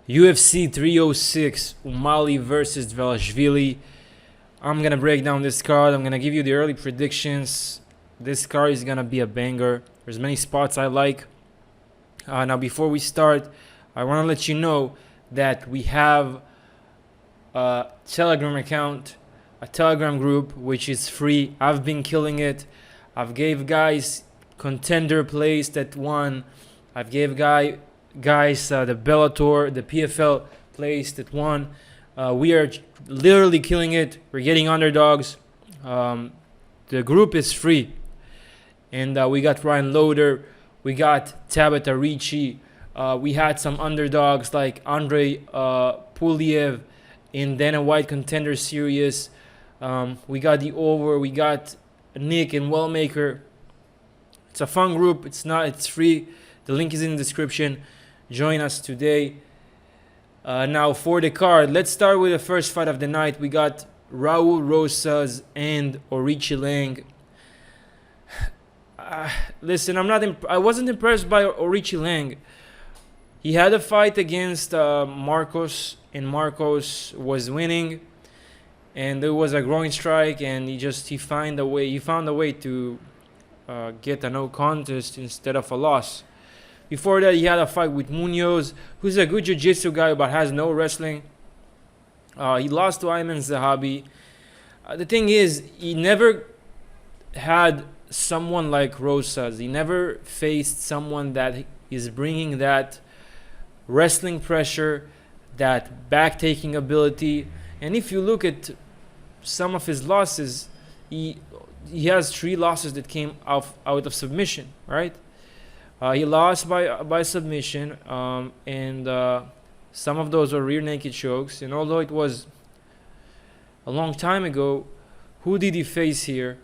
UFC 306, Umali versus Dvalishvili. I'm going to break down this card. I'm going to give you the early predictions. This card is going to be a banger. There's many spots I like. Now, before we start, I want to let you know that we have a Telegram account, a Telegram group, which is free. I've been killing it. I've gave guys contender plays that won. I've gave guys the Bellator, the PFL plays that won. We are literally killing it. We're getting underdogs. The group is free. And we got Ryan Loader. We got Tabata Ricci. We had some underdogs like Andrei Puliev in Dana White Contender Series. We got the over. We got Nick and Wellmaker. It's a fun group. It's free. The link is in the description. Join us today. Now for the card, let's start with the first fight of the night. We got Raul, Rosas and Aoriqileng. Listen, I wasn't impressed by Aoriqileng. He had a fight against Marcos, and Marcos was winning, and there was a groin strike, and he found a way to get a no contest instead of a loss. Before that, he had a fight with Munoz, who's a good jiu-jitsu guy but has no wrestling. He lost to Ayman Zahabi. The thing is, he never had someone like Rosas. He never faced someone that is bringing that wrestling pressure, that back-taking ability. And if you look at some of his losses, he has 3 losses that came out of submission, right? He lost by submission, and some of those were rear naked chokes. And although it was a long time ago, who did he face here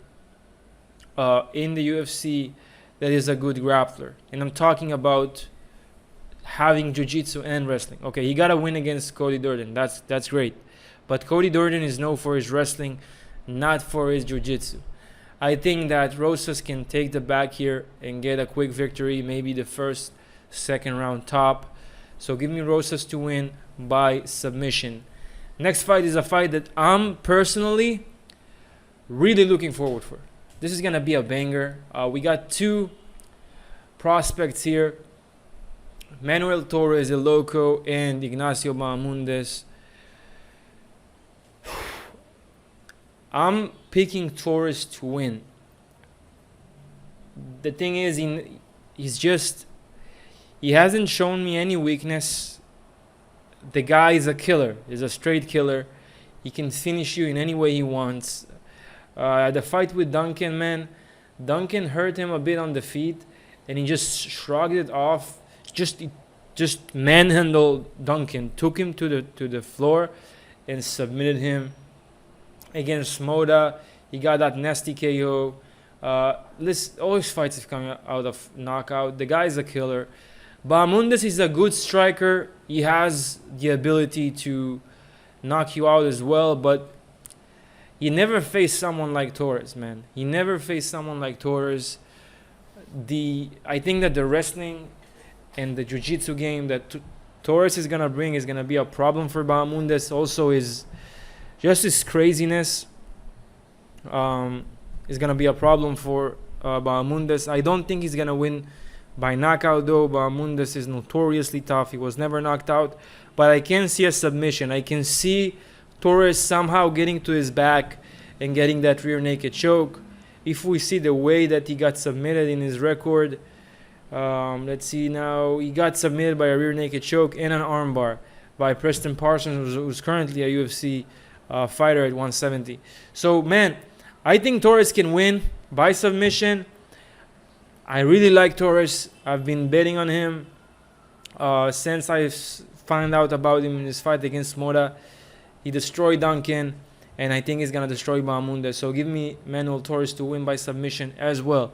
in the UFC that is a good grappler? And I'm talking about having jiu-jitsu and wrestling. Okay, he got a win against Cody Durden. That's great. But Cody Durden is known for his wrestling, not for his jiu-jitsu. I think that Rosas can take the back here and get a quick victory, maybe the first, second round top. So give me Rosas to win by submission. Next fight is a fight that I'm personally really looking forward for. This is going to be a banger. We got 2 prospects here. Manuel Torres, El Loco, and Ignacio Bahamondes. I'm picking Torres to win. The thing is, he hasn't shown me any weakness. The guy is a killer. He's a straight killer. He can finish you in any way he wants. The fight with Duncan, man, Duncan hurt him a bit on the feet, and he just shrugged it off. Just manhandled Duncan, took him to the floor, and submitted him. Against Moda, he got that nasty KO. All his fights have come out of knockout. The guy is a killer. Bahamondes is a good striker. He has the ability to knock you out as well, but he never faced someone like Torres, man. He never faced someone like Torres. I think that the wrestling and the jiu-jitsu game that Torres is gonna bring is gonna be a problem for Bahamondes. Also, his craziness is gonna be a problem for Bahamondes. I don't think he's gonna win by knockout though. Bahamondes is notoriously tough. He was never knocked out, but I can see a submission. I can see Torres somehow getting to his back and getting that rear naked choke. If we see the way that he got submitted in his record, let's see now. He got submitted by a rear naked choke and an armbar by Preston Parsons, who's currently a UFC fighter at 170. So, man, I think Torres can win by submission. I really like Torres. I've been betting on him since I found out about him in his fight against Moda. He destroyed Duncan, and I think he's going to destroy Bahamondes. So give me Manuel Torres to win by submission as well.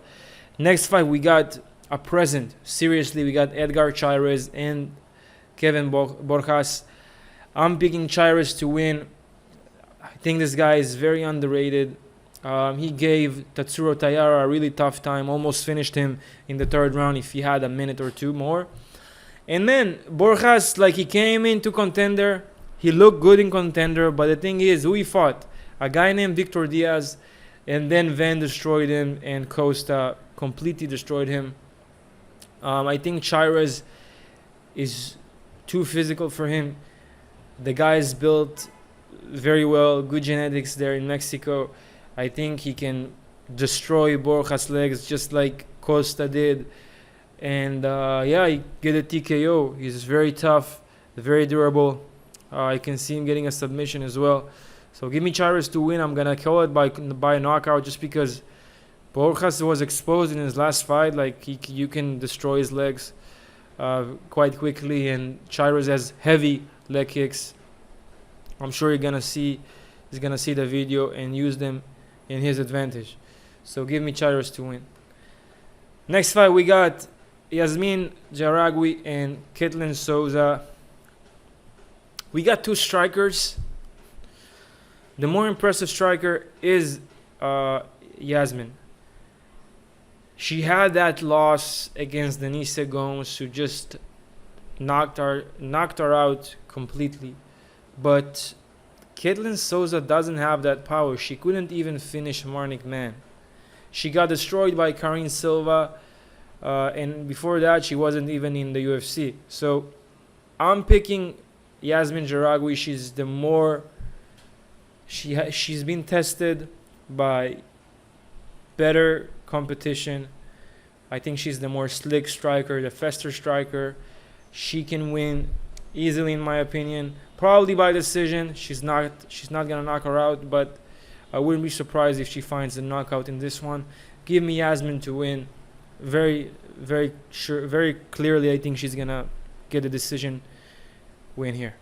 Next fight, we got a present. Seriously, we got Edgar, Cháirez, and Kevin Borjas. I'm picking Cháirez to win. I think this guy is very underrated. He gave Tatsuro Taira a really tough time, almost finished him in the 3rd round if he had a minute or 2 more. And then Borjas, like, he came into contender. He looked good in contender. But the thing is, who he fought? A guy named Victor Diaz. And then Van destroyed him. And Costa completely destroyed him. I think Cháirez is too physical for him. The guy is built very well. Good genetics there in Mexico. I think he can destroy Borjas' legs just like Costa did. And he get a TKO. He's very tough, very durable. I can see him getting a submission as well. So give me Cháirez to win. I'm gonna call it by knockout just because Borjas was exposed in his last fight. Like, you can destroy his legs quite quickly, and Cháirez has heavy leg kicks. I'm sure he's gonna see the video and use them in his advantage. So give me Cháirez to win. Next fight we got Yazmin, Jauregui, and Ketlen Souza. We got two strikers. The more impressive striker is Yazmin. She had that loss against Denise Gomes, who just knocked her out completely. But Ketlen Souza doesn't have that power. She couldn't even finish Marnik Man. She got destroyed by Karine Silva. And before that, she wasn't even in the UFC. So I'm picking Yazmin Jauregui. She's the more... She's been tested by better competition. I think she's the more slick striker, the faster striker. She can win easily, in my opinion. Probably by decision. She's not gonna knock her out, but I wouldn't be surprised if she finds a knockout in this one. Give me Yazmin to win. Very, very sure, very clearly. I think she's gonna get a decision win here.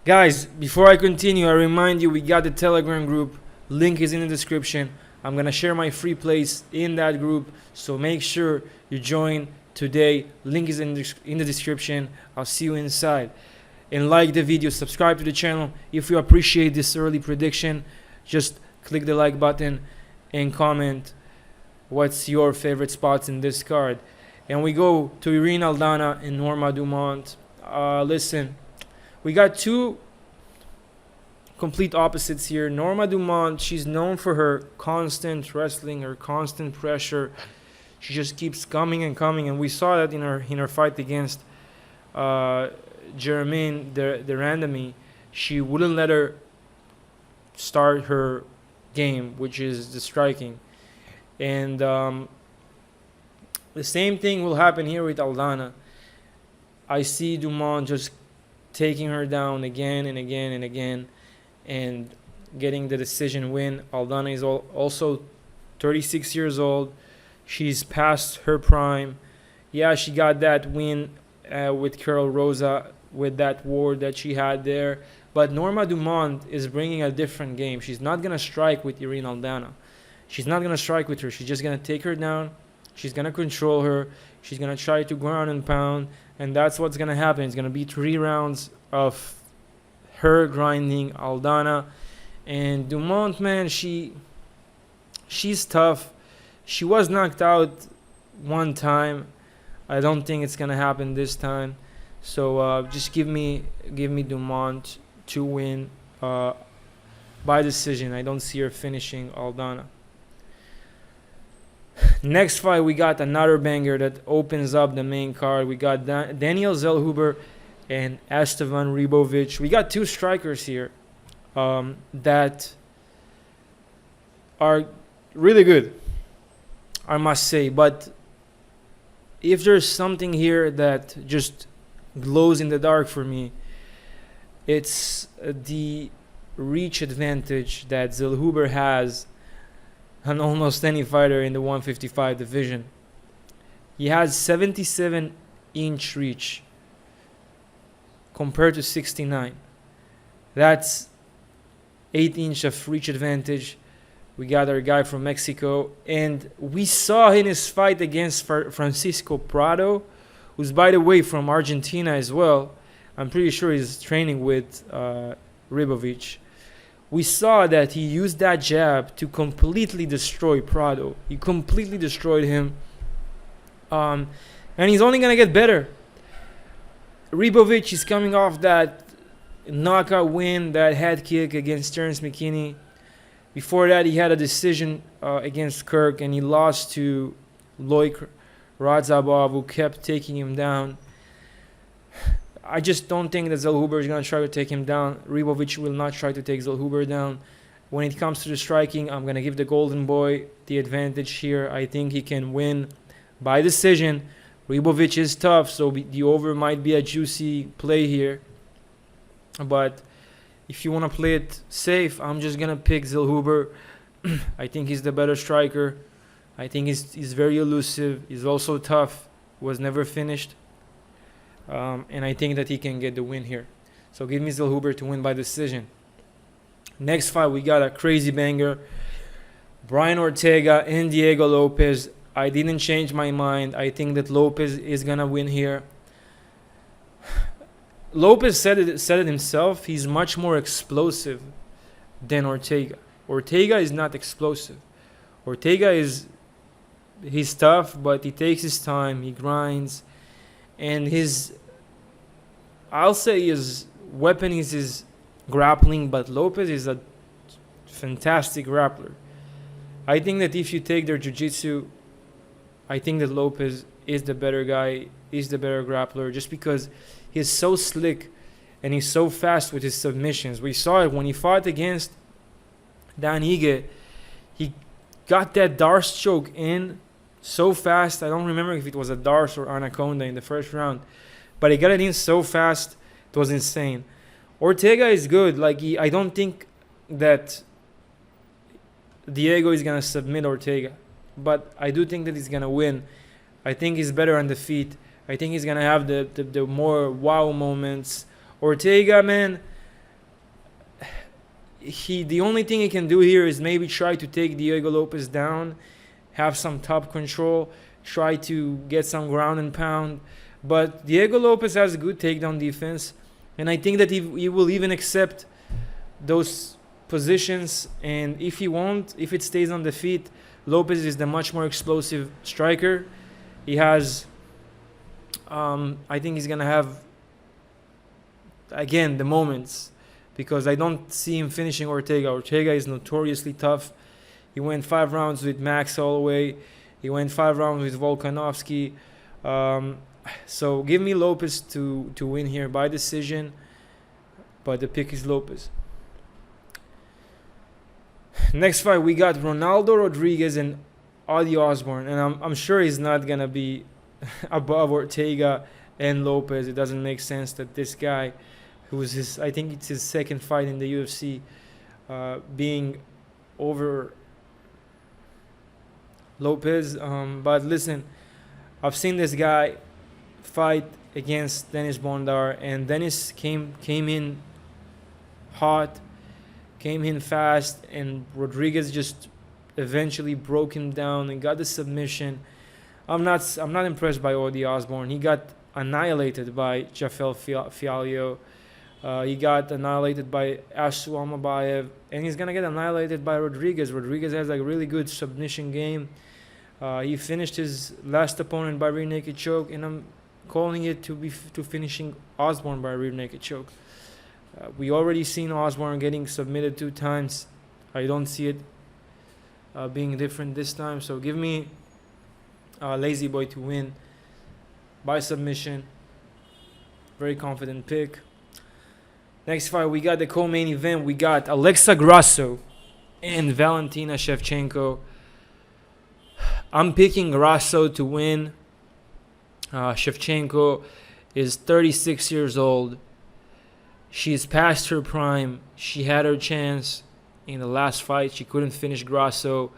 Guys, before I continue, I remind you we got the Telegram group. Link is in the description. I'm gonna share my free plays in that group, so make sure you join today. Link is in the description. I'll see you inside. And like the video, subscribe to the channel. If you appreciate this early prediction, just click the like button and comment what's your favorite spots in this card. And we go to Irene Aldana and Norma Dumont. Listen, we got two complete opposites here. Norma Dumont, she's known for her constant wrestling, her constant pressure. She just keeps coming and coming, and we saw that in her fight against Jermaine the randomie. She wouldn't let her start her game, which is the striking. And the same thing will happen here with Aldana. I see Dumont just taking her down again and again and again and getting the decision win. Aldana is also 36 years old. She's past her prime. Yeah, she got that win with Carol Rosa, with that war that she had there. But Norma Dumont is bringing a different game. She's not going to strike with Irene Aldana. She's not going to strike with her. She's just going to take her down. She's going to control her. She's going to try to ground and pound. And that's what's going to happen. It's going to be 3 rounds of her grinding Aldana. And Dumont, man, she's tough. She was knocked out one time. I don't think it's going to happen this time. So just give me Dumont to win by decision. I don't see her finishing Aldana. Next fight, we got another banger that opens up the main card. We got Daniel Zellhuber and Esteban Ribovics. We got two strikers here that are really good, I must say. But if there's something here that just glows in the dark for me, it's the reach advantage that Zellhuber has on almost any fighter in the 155 division. He has 77-inch reach compared to 69. That's 8 inch of reach advantage. We got our guy from Mexico, and we saw in his fight against Francisco Prado, who's, by the way, from Argentina as well. I'm pretty sure he's training with Ribovics. We saw that he used that jab to completely destroy Prado. He completely destroyed him. and he's only gonna get better. Ribovics is coming off that knockout win, that head kick against Terence McKinney. Before that, he had a decision against Kirk, and he lost to Loic Radzhabov, who kept taking him down. I just don't think that Zellhuber is going to try to take him down. Ribovics will not try to take Zellhuber down. When it comes to the striking, I'm going to give the Golden Boy the advantage here. I think he can win by decision. Ribovics is tough, so the over might be a juicy play here. But if you want to play it safe, I'm just going to pick Zellhuber. I think he's the better striker. I think he's very elusive. He's also tough. Was never finished. And I think that he can get the win here. So give me Zellhuber to win by decision. Next fight, we got a crazy banger. Brian Ortega and Diego Lopes. I didn't change my mind. I think that Lopes is going to win here. Lopes said it himself. He's much more explosive than Ortega. Ortega is not explosive. Ortega he's tough, but he takes his time. He grinds. And I'll say his weapon is his grappling, but Lopes is a fantastic grappler. I think that if you take their jiu-jitsu, I think that Lopes is the better guy, is the better grappler, just because he's so slick and he's so fast with his submissions. We saw it when he fought against Dan Ige. He got that Darce choke in so fast. I don't remember if it was a Darce or Anaconda in the first round, but he got it in so fast. It was insane. Ortega is good. I don't think that Diego is going to submit Ortega, but I do think that he's going to win. I think he's better on the feet. I think he's going to have the more wow moments. Ortega, man, the only thing he can do here is maybe try to take Diego Lopes down, have some top control, try to get some ground and pound. But Diego Lopes has a good takedown defense, and I think that he will even accept those positions. And if he won't, if it stays on the feet, Lopes is the much more explosive striker. He has, I think he's going to have, again, the moments, because I don't see him finishing Ortega. Ortega is notoriously tough. He went 5 rounds with Max Holloway. He went 5 rounds with Volkanovski. So give me Lopes to win here by decision, but the pick is Lopes. Next fight, we got Ronaldo Rodríguez and Adi Osbourne, and I'm sure he's not gonna be above Ortega and Lopes. It doesn't make sense that this guy, who's I think it's his second fight in the UFC, being over Lopes. But listen, I've seen this guy fight against Dennis Bondar, and Dennis came in hot, came in fast, and Rodríguez just eventually broke him down and got the submission. I'm not impressed by Adi Osbourne. He got annihilated by Jafel Fialio. He got annihilated by Asu Almabayev, and he's gonna get annihilated by Rodríguez. Rodríguez has a really good submission game. He finished his last opponent by rear naked choke, and I'm calling it to finishing Osbourne by rear naked choke. We already seen Osbourne getting submitted 2 times. I don't see it being different this time. So give me Lazy Boy to win by submission. Very confident pick. Next fight, we got the co-main event. We got Alexa Grasso and Valentina Shevchenko. I'm picking Grasso to win. Shevchenko is 36 years old. She's past her prime. She had her chance in the last fight. She couldn't finish Grasso.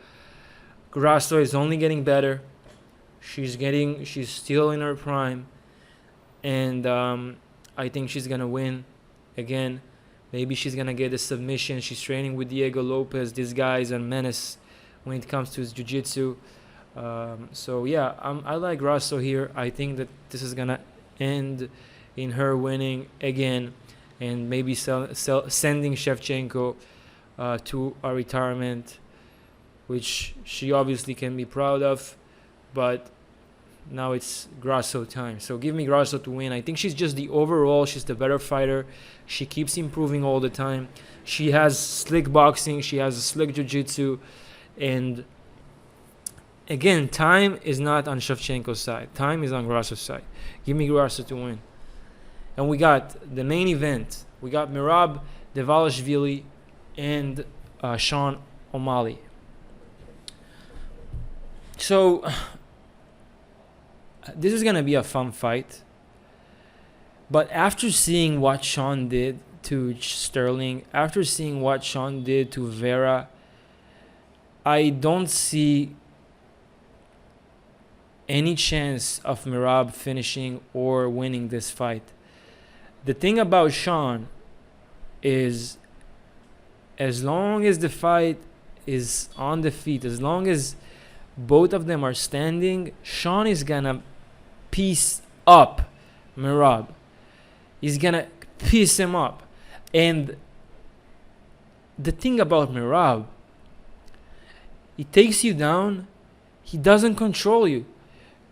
Grasso is only getting better. She's still in her prime. And I think she's going to win again. Maybe she's going to get a submission. She's training with Diego Lopes. This guy is a menace when it comes to his jiu-jitsu. So yeah, I like Grasso here. I think that this is gonna end in her winning again, and maybe sending Shevchenko to a retirement, which she obviously can be proud of. But Now it's Grasso time. So give me Grasso to win. I think she's just she's the better fighter. She keeps improving all the time. She has slick boxing. She has a slick jiu-jitsu. And again, time is not on Shevchenko's side. Time is on Grasso's side. Give me Grasso to win. And we got the main event. We got Merab Dvalishvili and Sean O'Malley. So this is gonna be a fun fight. But after seeing what Sean did to Sterling, after seeing what Sean did to Vera, I don't see any chance of Merab finishing or winning this fight. The thing about Sean is, as long as the fight is on the feet, as long as both of them are standing, Sean is gonna piece up Merab. He's gonna piece him up. And the thing about Merab, he takes you down, he doesn't control you.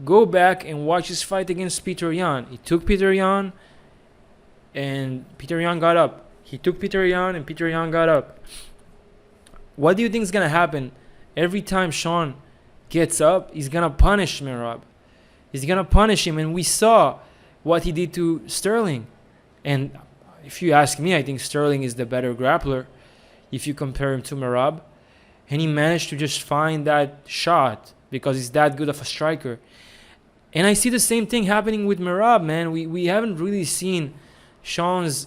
Go back and watch his fight against Peter Yan. He took Peter Yan, and Peter Yan got up. He took Peter Yan, and Peter Yan got up. What do you think is going to happen? Every time Sean gets up, he's going to punish Merab. He's going to punish him, and we saw what he did to Sterling. And if you ask me, I think Sterling is the better grappler if you compare him to Merab. And he managed to just find that shot because he's that good of a striker. And I see the same thing happening with Merab, man. We haven't really seen Sean's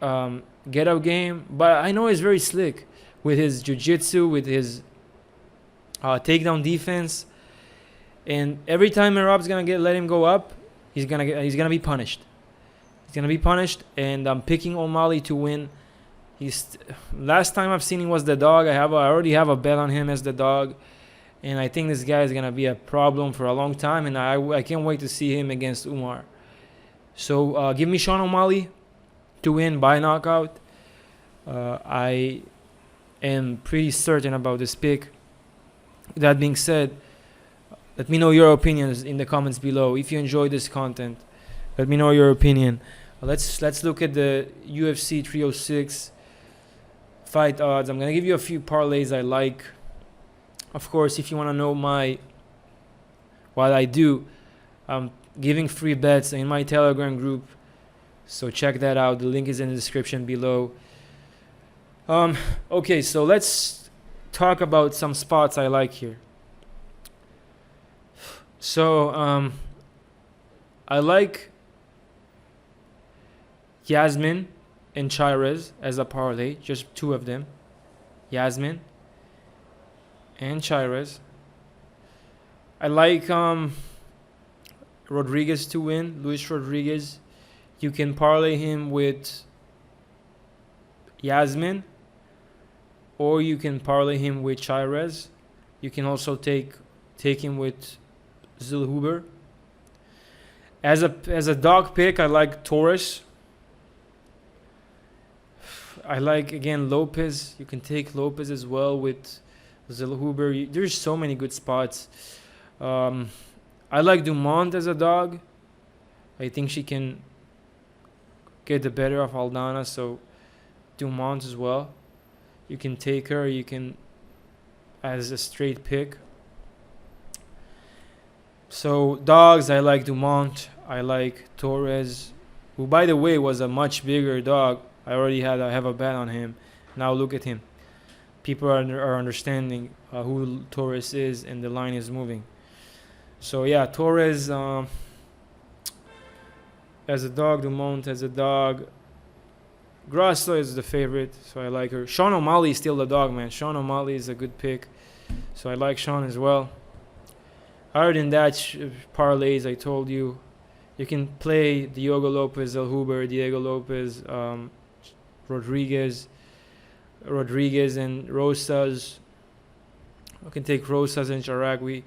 get-up game, but I know he's very slick with his jiu-jitsu, with his takedown defense. And every time Merab's gonna let him go up, he's gonna be punished. He's gonna be punished, and I'm picking O'Malley to win. Last time I've seen him was the dog. I already have a bet on him as the dog, and I think this guy is gonna be a problem for a long time, and I can't wait to see him against Umar. So give me Sean O'Malley to win by knockout. I am pretty certain about this pick. That being said, let me know your opinions in the comments below. If you enjoy this content, let me know your opinion. Let's look at the UFC 306 fight odds. I'm gonna give you a few parlays I like. Of course, if you want to know what I do, I'm giving free bets in my Telegram group, so check that out. The link is in the description below. Okay, so let's talk about some spots I like here. So I like Yazmin and Cháirez as a parlay, just two of them. Yazmin and Cháirez. I like Rodríguez to win, Luis Rodríguez. You can parlay him with Yazmin, or you can parlay him with Cháirez. You can also take him with Zellhuber. As a dog pick, I like Torres. I like, again, Lopes. You can take Lopes as well with Zellhuber. There's so many good spots. I like Dumont as a dog. I think she can get the better of Aldana, so Dumont as well. You can take her. You can as a straight pick. So dogs, I like Dumont. I like Torres, who, by the way, was a much bigger dog. I have a bet on him. Now look at him. People are understanding who Torres is, and the line is moving. So yeah, Torres as a dog, Dumont as a dog. Grasso is the favorite, so I like her. Sean O'Malley is still the dog, man. Sean O'Malley is a good pick, so I like Sean as well. Other than that, parlays, I told you. You can play Diego Lopes, Zellhuber, Diego Lopes, Rodríguez and Rosas. You can take Rosas and Jauregui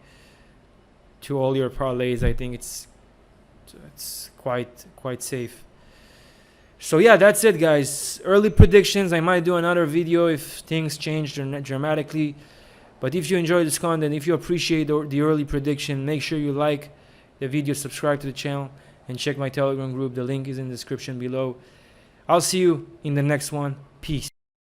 to all your parlays. I think it's quite safe. So yeah, that's it, guys. Early predictions. I might do another video if things change dramatically. But if you enjoy this content, if you appreciate the early prediction, make sure you like, the video, subscribe to the channel, and check my Telegram group. The link is in the description below. I'll see you in the next one. Peace.